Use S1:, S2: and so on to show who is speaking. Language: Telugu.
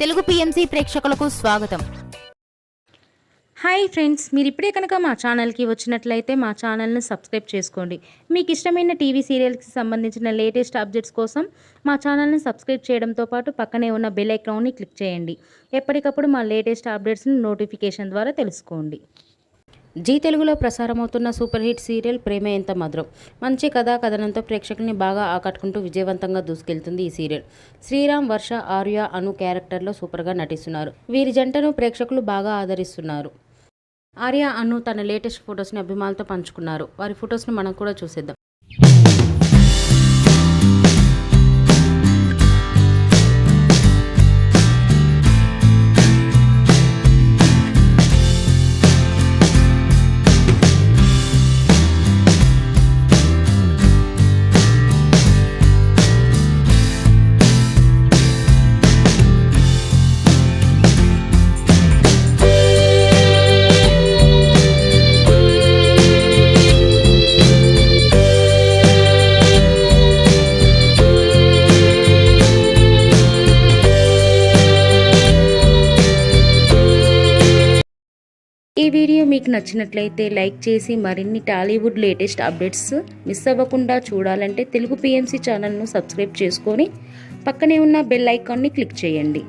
S1: తెలుగు పిఎంసి ప్రేక్షకులకు స్వాగతం.
S2: హాయ్ ఫ్రెండ్స్, మీరు ఇప్పుడే కనుక మా ఛానల్కి వచ్చినట్లయితే మా ఛానల్ని సబ్స్క్రైబ్ చేసుకోండి. మీకు ఇష్టమైన టీవీ సీరియల్కి సంబంధించిన లేటెస్ట్ అప్డేట్స్ కోసం మా ఛానల్ని సబ్స్క్రైబ్ చేయడంతో పాటు పక్కనే ఉన్న బెల్ ఐకాన్ని క్లిక్ చేయండి. ఎప్పటికప్పుడు మా లేటెస్ట్ అప్డేట్స్ని నోటిఫికేషన్ ద్వారా తెలుసుకోండి. జీ తెలుగులో ప్రసారమవుతున్న సూపర్ హిట్ సీరియల్ ప్రేమ ఎంత మధురం. మంచి కథా కథనంతో ప్రేక్షకుల్ని బాగా ఆకట్టుకుంటూ విజయవంతంగా దూసుకెళ్తుంది ఈ సీరియల్. శ్రీరామ్, వర్ష, ఆర్య, అను క్యారెక్టర్లో సూపర్గా నటిస్తున్నారు. వీరి జంటను ప్రేక్షకులు బాగా ఆదరిస్తున్నారు. ఆర్య, అను తన లేటెస్ట్ ఫొటోస్ని అభిమానులతో పంచుకున్నారు. వారి ఫొటోస్ని మనం కూడా చూసేద్దాం. ఈ వీడియో మీకు నచ్చినట్లయితే లైక్ చేసి మరిన్ని టాలీవుడ్ లేటెస్ట్ అప్డేట్స్ మిస్ అవ్వకుండా చూడాలంటే తెలుగు పిఎంసి ఛానల్ను సబ్స్క్రైబ్ చేసుకొని పక్కనే ఉన్న బెల్ ఐకాన్ని క్లిక్ చేయండి.